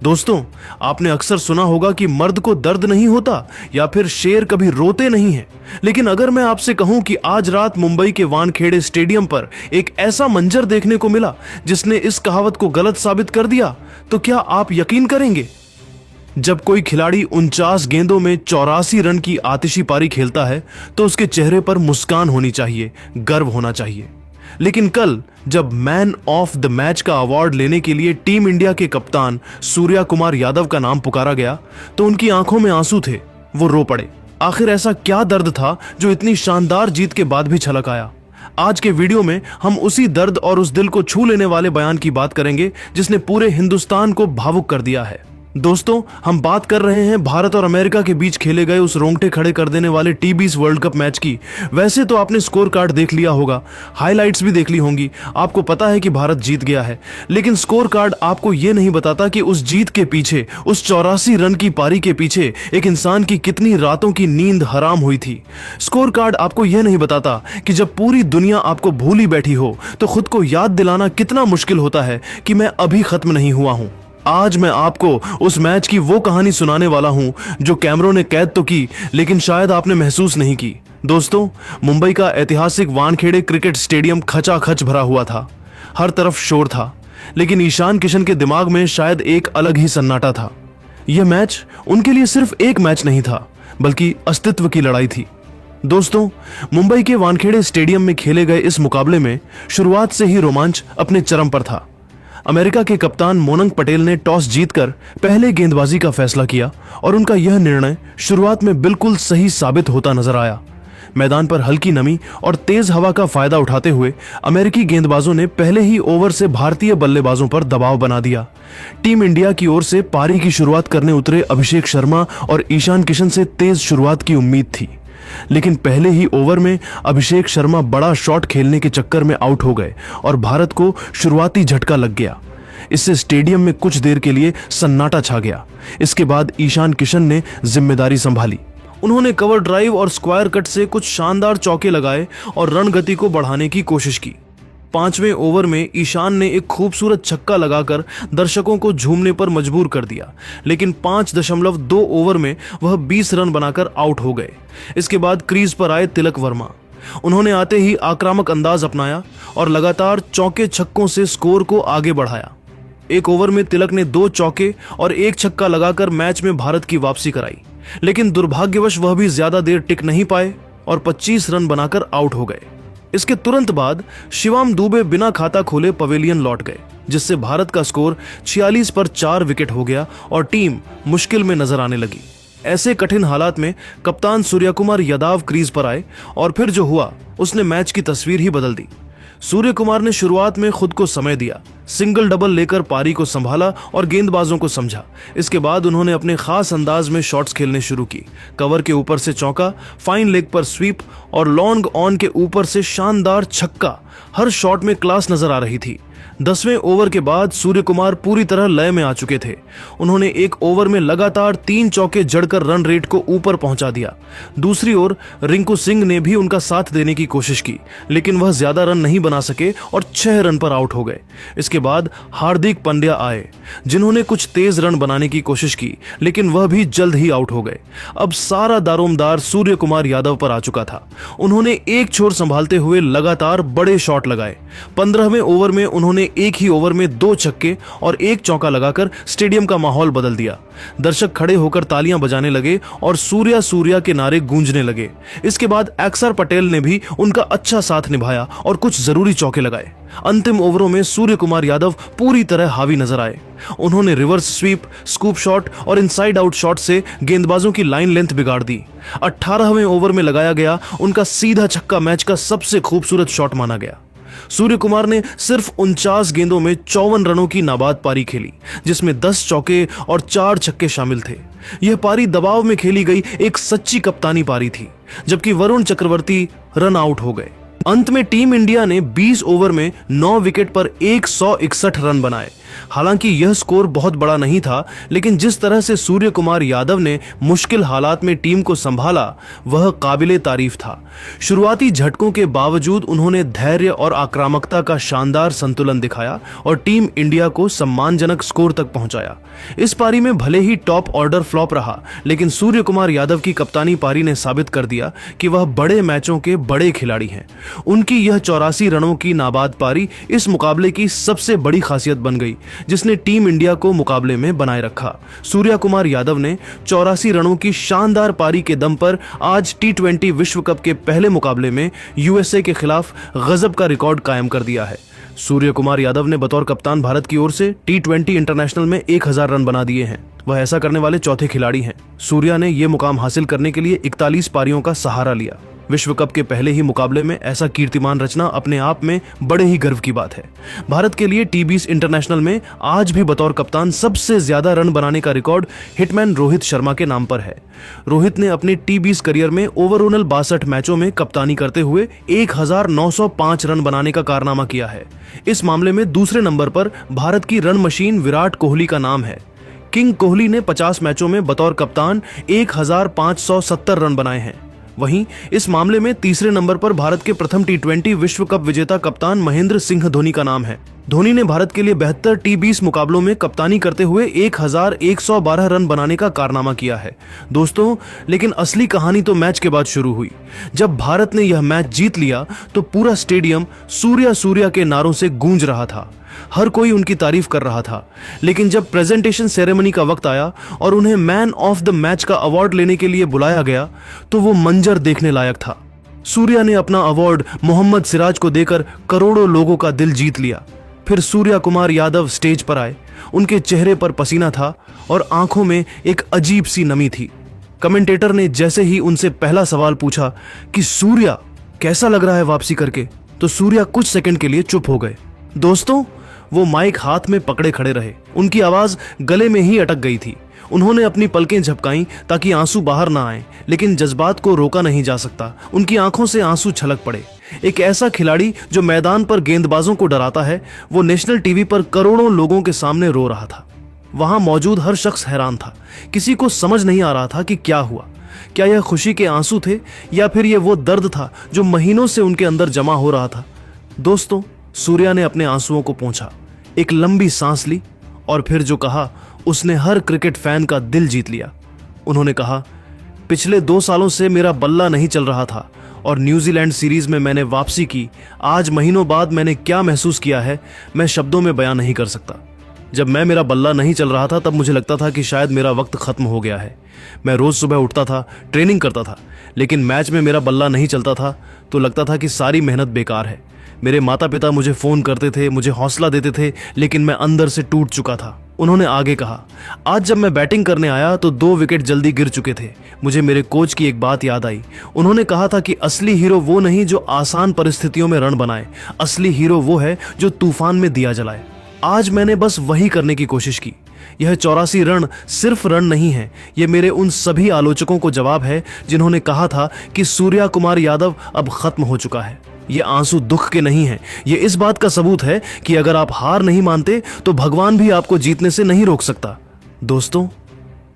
दोस्तों, आपने अक्सर सुना होगा कि मर्द को दर्द नहीं होता या फिर शेर कभी रोते नहीं हैं। लेकिन अगर मैं आपसे कहूं कि आज रात मुंबई के वानखेड़े स्टेडियम पर एक ऐसा मंजर देखने को मिला जिसने इस कहावत को गलत साबित कर दिया, तो क्या आप यकीन करेंगे? जब कोई खिलाड़ी 49 गेंदों में 84 रन की आतिशी पारी खेलता है तो उसके चेहरे पर मुस्कान होनी चाहिए, गर्व होना चाहिए। लेकिन कल जब मैन ऑफ द मैच का अवार्ड लेने के लिए टीम इंडिया के कप्तान सूर्या कुमार यादव का नाम पुकारा गया तो उनकी आंखों में आंसू थे, वो रो पड़े। आखिर ऐसा क्या दर्द था जो इतनी शानदार जीत के बाद भी छलक आया? आज के वीडियो में हम उसी दर्द और उस दिल को छू लेने वाले बयान की बात करेंगे जिसने पूरे हिंदुस्तान को भावुक कर दिया है। दोस्तों, हम बात कर रहे हैं भारत और अमेरिका के बीच खेले गए उस रोंगटे खड़े कर देने वाले टी20 वर्ल्ड कप मैच की। वैसे तो आपने स्कोर कार्ड देख लिया होगा, हाइलाइट्स भी देख ली होंगी, आपको पता है कि भारत जीत गया है। लेकिन स्कोर कार्ड आपको यह नहीं बताता कि उस जीत के पीछे, उस 84 रन की पारी के पीछे एक इंसान की कितनी रातों की नींद हराम हुई थी। स्कोर कार्ड आपको यह नहीं बताता कि जब पूरी दुनिया आपको भूली बैठी हो तो खुद को याद दिलाना कितना मुश्किल होता है कि मैं अभी खत्म नहीं हुआ हूं। आज मैं आपको उस मैच की वो कहानी सुनाने वाला हूं जो कैमरों ने कैद तो की लेकिन शायद आपने महसूस नहीं की। दोस्तों, मुंबई का ऐतिहासिक वानखेड़े क्रिकेट स्टेडियम खचाखच भरा हुआ था, हर तरफ शोर था, लेकिन ईशान किशन के दिमाग में शायद एक अलग ही सन्नाटा था। यह मैच उनके लिए सिर्फ एक मैच नहीं था, बल्कि अस्तित्व की लड़ाई थी। दोस्तों, मुंबई के वानखेड़े स्टेडियम में खेले गए इस मुकाबले में शुरुआत से ही रोमांच अपने चरम पर था। अमेरिका के कप्तान मोनंग पटेल ने टॉस जीतकर पहले गेंदबाजी का फैसला किया और उनका यह निर्णय शुरुआत में बिल्कुल सही साबित होता नजर आया। मैदान पर हल्की नमी और तेज हवा का फायदा उठाते हुए अमेरिकी गेंदबाजों ने पहले ही ओवर से भारतीय बल्लेबाजों पर दबाव बना दिया। टीम इंडिया की ओर से पारी की शुरुआत करने उतरे अभिषेक शर्मा और ईशान किशन से तेज शुरुआत की उम्मीद थी, लेकिन पहले ही ओवर में अभिषेक शर्मा बड़ा शॉट खेलने के चक्कर में आउट हो गए और भारत को शुरुआती झटका लग गया। इससे स्टेडियम में कुछ देर के लिए सन्नाटा छा गया। इसके बाद ईशान किशन ने जिम्मेदारी संभाली। उन्होंने कवर ड्राइव और स्क्वायर कट से कुछ शानदार चौके लगाए और रन गति को बढ़ाने की कोशिश की। 5वें ओवर में ईशान ने एक खूबसूरत छक्का लगाकर दर्शकों को झूमने पर मजबूर कर दिया, लेकिन 5.2 ओवर में वह 20 रन बनाकर आउट हो गए। इसके बाद क्रीज पर आए तिलक वर्मा। उन्होंने आते ही आक्रामक अंदाज अपनाया और लगातार चौके छक्कों से स्कोर को आगे बढ़ाया। एक ओवर में तिलक ने 2 चौके और 1 छक्का लगाकर मैच में भारत की वापसी कराई, लेकिन दुर्भाग्यवश वह भी ज्यादा देर टिक नहीं पाए और 25 रन बनाकर आउट हो गए। इसके तुरंत बाद शिवम दुबे बिना खाता खोले पवेलियन लौट गए, जिससे भारत का स्कोर 46 पर 4 विकेट हो गया और टीम मुश्किल में नजर आने लगी। ऐसे कठिन हालात में कप्तान सूर्या कुमार यादव क्रीज पर आए और फिर जो हुआ उसने मैच की तस्वीर ही बदल दी। सूर्य कुमार ने शुरुआत में खुद को समय दिया, सिंगल डबल लेकर पारी को संभाला और गेंदबाजों को समझा। इसके बाद उन्होंने अपने खास अंदाज में शॉट्स खेलने शुरू की। कवर के ऊपर से चौका, फाइन लेग पर स्वीप और लॉन्ग ऑन के ऊपर से शानदार छक्का, हर शॉट में क्लास नजर आ रही थी। 10वें ओवर के बाद सूर्य कुमार पूरी तरह लय में आ चुके थे। उन्होंने एक ओवर में लगातार 3 चौके जड़कर रन रेट को ऊपर पहुंचा दिया। दूसरी ओर रिंकू सिंह ने भी उनका साथ देने की कोशिश की, लेकिन वह ज्यादा रन नहीं बना सके और 6 रन पर आउट हो गए। इसके बाद हार्दिक पांड्या आए, जिन्होंने कुछ तेज रन बनाने की कोशिश की, लेकिन वह भी जल्द ही आउट हो गए। अब सारा दारोमदार सूर्य कुमार यादव पर आ चुका था। उन्होंने एक छोर संभालते हुए लगातार बड़े शॉट लगाए। 15वें ओवर में उन्होंने एक ही ओवर में 2 छक्के और 1 चौका लगाकर स्टेडियम का माहौल बदल दिया। दर्शक खड़े होकर तालियां बजाने लगे और सूर्या सूर्या के नारे गूंजने लगे। इसके बाद अक्षर पटेल ने भी उनका अच्छा साथ निभाया और कुछ जरूरी चौके लगाए। अंतिम ओवरों में सूर्य कुमार यादव पूरी तरह हावी नजर आए। उन्होंने रिवर्स स्वीप, स्कूप शॉट और इनसाइड आउट शॉट से गेंदबाजों की लाइन लेंथ बिगाड़ दी। 18वें ओवर में लगाया गया उनका सीधा छक्का मैच का सबसे खूबसूरत शॉट माना गया। सूर्य कुमार ने सिर्फ 49 गेंदों में 54 रनों की नाबाद पारी खेली, जिसमें 10 चौके और 4 छक्के शामिल थे। यह पारी दबाव में खेली गई एक सच्ची कप्तानी पारी थी, जबकि वरुण चक्रवर्ती रन आउट हो गए। अंत में टीम इंडिया ने 20 ओवर में 9 विकेट पर 161 रन बनाए, हालांकि यह स्कोर बहुत बड़ा नहीं था, लेकिन जिस तरह से सूर्य कुमार यादव ने मुश्किल हालात में टीम को संभाला वह काबिले तारीफ था। शुरुआती झटकों के बावजूद उन्होंने धैर्य और आक्रामकता का शानदार संतुलन दिखाया और टीम इंडिया को सम्मानजनक स्कोर तक पहुंचाया। इस पारी में भले ही टॉप ऑर्डर फ्लॉप रहा, लेकिन सूर्य कुमार यादव की कप्तानी पारी ने साबित कर दिया कि वह बड़े मैचों के बड़े खिलाड़ी हैं। उनकी यह 84 रनों की नाबाद पारी इस मुकाबले की सबसे बड़ी खासियत बन गई, जिसने टीम इंडिया को मुकाबले में बनाए रखा। सूर्य कुमार यादव ने 84 रनों की शानदार पारी के दम पर आज T20 विश्व कप के पहले मुकाबले में यूएसए के खिलाफ गजब का रिकॉर्ड कायम कर दिया है। सूर्य कुमार यादव ने बतौर कप्तान भारत की ओर से T20 इंटरनेशनल में 1000 रन बना दिए हैं। वह ऐसा करने वाले चौथे खिलाड़ी हैं। सूर्या ने यह मुकाम हासिल करने के लिए 41 पारियों का सहारा लिया। विश्व कप के पहले ही मुकाबले में ऐसा कीर्तिमान रचना अपने आप में बड़े ही गर्व की बात है। भारत के लिए T20 इंटरनेशनल में आज भी बतौर कप्तान सबसे ज्यादा रन बनाने का रिकॉर्ड हिटमैन रोहित शर्मा के नाम पर है। रोहित ने अपने T20 करियर में ओवरऑल 62 मैचों में कप्तानी करते हुए 1905 रन बनाने का कारनामा किया है। इस मामले में दूसरे नंबर पर भारत की रन मशीन विराट कोहली का नाम है। किंग कोहली ने 50 मैचों में बतौर कप्तान 1570 रन बनाए हैं। वहीं इस मामले में तीसरे नंबर पर भारत के प्रथम T20 विश्व कप विजेता कप्तान महेंद्र सिंह धोनी का नाम है। धोनी ने भारत के लिए 72 T20 मुकाबलों में कप्तानी करते हुए 1112 रन बनाने का कारनामा किया है। दोस्तों, लेकिन असली कहानी तो मैच के बाद शुरू हुई। जब भारत ने यह मैच जीत लिया तो पूरा स्टेडियम सूर्या सूर्या के नारों से गूंज रहा था। हर कोई उनकी तारीफ कर रहा था। लेकिन जब प्रेजेंटेशन सेरेमनी का वक्त आया और उन्हें मैन ऑफ द मैच का अवार्ड लेने के लिए बुलाया गया तो वो मंजर देखने लायक था। सूर्या ने अपना अवार्ड मोहम्मद सिराज को देकर करोड़ों लोगों का दिल जीत लिया। फिर सूर्य कुमार यादव स्टेज पर आए। उनके चेहरे पर पसीना था और आंखों में एक अजीब सी नमी थी। कमेंटेटर ने जैसे ही उनसे पहला सवाल पूछा कि सूर्या कैसा लग रहा है वापसी करके, तो सूर्या कुछ सेकंड के लिए चुप हो गए। दोस्तों, वो माइक हाथ में पकड़े खड़े रहे। उनकी आवाज गले में ही अटक गई थी। उन्होंने अपनी पलकें झपकाईं ताकि आंसू बाहर ना आए, लेकिन जज्बात को रोका नहीं जा सकता। उनकी आंखों से आंसू छलक पड़े। एक ऐसा खिलाड़ी जो मैदान पर गेंदबाजों को डराता है, वो नेशनल टीवी पर करोड़ों लोगों के सामने रो रहा था। वहां मौजूद हर शख्स हैरान था। किसी को समझ नहीं आ रहा था कि क्या हुआ। क्या यह खुशी के आंसू थे या फिर यह वो दर्द था जो महीनों से उनके अंदर जमा हो रहा था। दोस्तों, सूर्या ने अपने आंसुओं को पोंछा, एक लंबी सांस ली और फिर जो कहा उसने हर क्रिकेट फैन का दिल जीत लिया। उन्होंने कहा, पिछले 2 सालों से मेरा बल्ला नहीं चल रहा था और न्यूजीलैंड सीरीज में मैंने वापसी की। आज महीनों बाद मैंने क्या महसूस किया है मैं शब्दों में बयां नहीं कर सकता। जब मेरा बल्ला नहीं चल रहा था तब मुझे लगता था कि शायद मेरा वक्त खत्म हो गया है। मैं रोज सुबह उठता था, ट्रेनिंग करता था, लेकिन मैच में मेरा बल्ला नहीं चलता था तो लगता था कि सारी मेहनत बेकार है। मेरे माता पिता मुझे फोन करते थे, मुझे हौसला देते थे, लेकिन मैं अंदर से टूट चुका था। उन्होंने आगे कहा, आज जब मैं बैटिंग करने आया तो 2 विकेट जल्दी गिर चुके थे। मुझे मेरे कोच की एक बात याद आई। उन्होंने कहा था कि असली हीरो वो नहीं जो आसान परिस्थितियों में रन बनाए, असली हीरो वो है जो तूफान में दिया जलाए। आज मैंने बस वही करने की कोशिश की। यह 84 रन सिर्फ रन नहीं है, ये मेरे उन सभी आलोचकों को जवाब है जिन्होंने कहा था कि सूर्या कुमार यादव अब खत्म हो चुका है। ये आंसू दुख के नहीं है, ये इस बात का सबूत है कि अगर आप हार नहीं मानते तो भगवान भी आपको जीतने से नहीं रोक सकता। दोस्तों,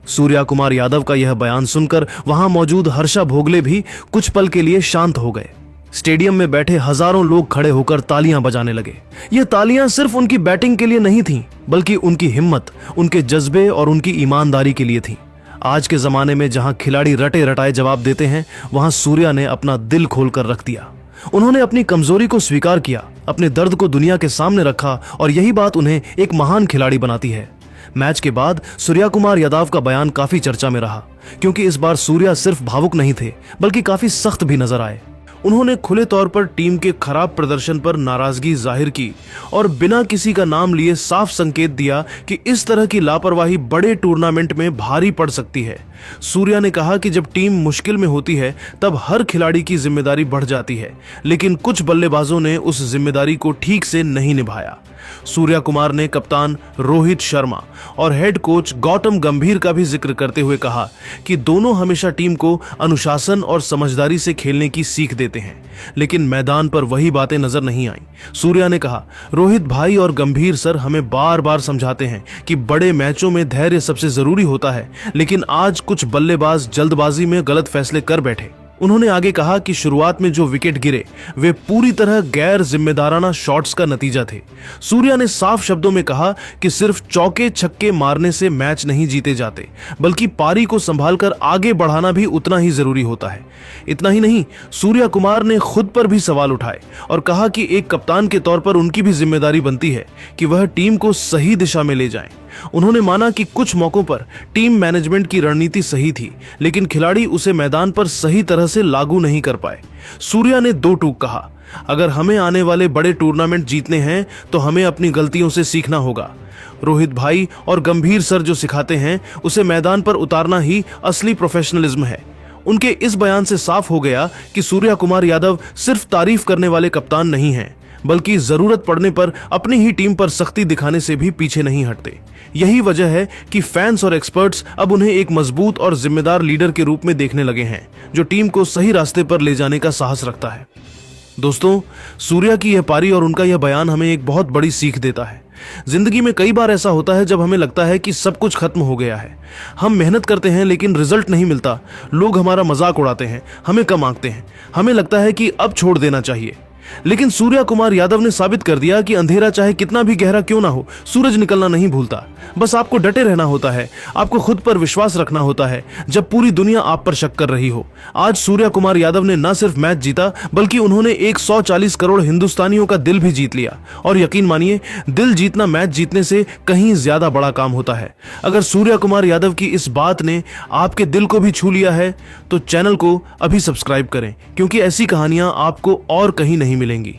सूर्या कुमार यादव का यह बयान सुनकर वहां मौजूद हर्षा भोगले भी कुछ पल के लिए शांत हो गए। स्टेडियम में बैठे हजारों लोग खड़े होकर तालियां बजाने लगे। ये तालियां सिर्फ उनकी बैटिंग के लिए नहीं थीं, बल्कि उनकी हिम्मत, उनके जज्बे और उनकी ईमानदारी के लिए थीं। आज के जमाने में जहां खिलाड़ी रटे रटाए जवाब देते हैं, वहां सूर्या ने अपना दिल खोलकर रख दिया। उन्होंने अपनी कमजोरी को स्वीकार किया, अपने दर्द को दुनिया के सामने रखा और यही बात उन्हें एक महान खिलाड़ी बनाती है। मैच के बाद सूर्या कुमार यादव का बयान काफी चर्चा में रहा, क्योंकि इस बार सूर्या सिर्फ भावुक नहीं थे बल्कि काफी सख्त भी नजर आए। उन्होंने खुले तौर पर टीम के खराब प्रदर्शन पर नाराजगी जाहिर की और बिना किसी का नाम लिए साफ संकेत दिया कि इस तरह की लापरवाही बड़े टूर्नामेंट में भारी पड़ सकती है। सूर्या ने कहा कि जब टीम मुश्किल में होती है तब हर खिलाड़ी की जिम्मेदारी बढ़ जाती है, लेकिन कुछ बल्लेबाजों ने उस जिम्मेदारी को ठीक से नहीं निभाया। सूर्या कुमार ने कप्तान रोहित शर्मा और हेड कोच गौतम गंभीर का भी जिक्र करते हुए कहा कि दोनों हमेशा टीम को अनुशासन और समझदारी से खेलने की सीख देते हैं, लेकिन मैदान पर वही बातें नजर नहीं आई। सूर्या ने कहा, रोहित भाई और गंभीर सर हमें बार बार समझाते हैं कि बड़े मैचों में धैर्य सबसे जरूरी होता है, लेकिन आज कुछ बल्लेबाज जल्दबाजी में गलत फैसले कर बैठे। उन्होंने आगे कहा कि शुरुआत में जो विकेट गिरे वे पूरी तरह गैर जिम्मेदाराना शॉट्स का नतीजा थे। सूर्या ने साफ शब्दों में कहा कि सिर्फ चौके छक्के मारने से मैच नहीं जीते जाते, बल्कि पारी को संभालकर आगे बढ़ाना भी उतना ही जरूरी होता है। इतना ही नहीं, सूर्या कुमार ने खुद पर भी सवाल उठाए और कहा कि एक कप्तान के तौर पर उनकी भी जिम्मेदारी बनती है कि वह टीम को सही दिशा में ले जाएं। उन्होंने माना कि कुछ मौकों पर टीम मैनेजमेंट की रणनीति सही थी, लेकिन खिलाड़ी उसे मैदान पर सही तरह से लागू नहीं कर पाए। सूर्या ने दो टूक कहा, अगर हमें आने वाले बड़े टूर्नामेंट जीतने हैं तो हमें अपनी गलतियों से सीखना होगा। रोहित भाई और गंभीर सर जो सिखाते हैं उसे मैदान पर उतारना ही असली प्रोफेशनलिज्म है। उनके इस बयान से साफ हो गया कि सूर्या कुमार यादव सिर्फ तारीफ करने वाले कप्तान नहीं हैं, बल्कि जरूरत पड़ने पर अपनी ही टीम पर सख्ती दिखाने से भी पीछे नहीं हटते। यही वजह है कि फैंस और एक्सपर्ट्स अब उन्हें एक मजबूत और जिम्मेदार लीडर के रूप में देखने लगे हैं, जो टीम को सही रास्ते पर ले जाने का साहस रखता है। दोस्तों, सूर्या की यह पारी और उनका यह बयान हमें एक बहुत बड़ी सीख देता है। जिंदगी में कई बार ऐसा होता है जब हमें लगता है कि सब कुछ खत्म हो गया है। हम मेहनत करते हैं लेकिन रिजल्ट नहीं मिलता, लोग हमारा मजाक उड़ाते हैं, हमें कम आंकते हैं, हमें लगता है कि अब छोड़ देना चाहिए। लेकिन सूर्या कुमार यादव ने साबित कर दिया कि अंधेरा चाहे कितना भी गहरा क्यों ना हो, सूरज निकलना नहीं भूलता। बस आपको डटे रहना होता है, आपको खुद पर विश्वास रखना होता है जब पूरी दुनिया आप पर शक कर रही हो। आज सूर्या कुमार यादव ने न सिर्फ मैच जीता, बल्कि उन्होंने 140 करोड़ हिंदुस्तानियों का दिल भी जीत लिया। और यकीन मानिए, दिल जीतना मैच जीतने से कहीं ज्यादा बड़ा काम होता है। अगर सूर्या कुमार यादव की इस बात ने आपके दिल को भी छू लिया है तो चैनल को अभी सब्सक्राइब करें, क्योंकि ऐसी कहानियां आपको और कहीं नहीं मिलेंगी।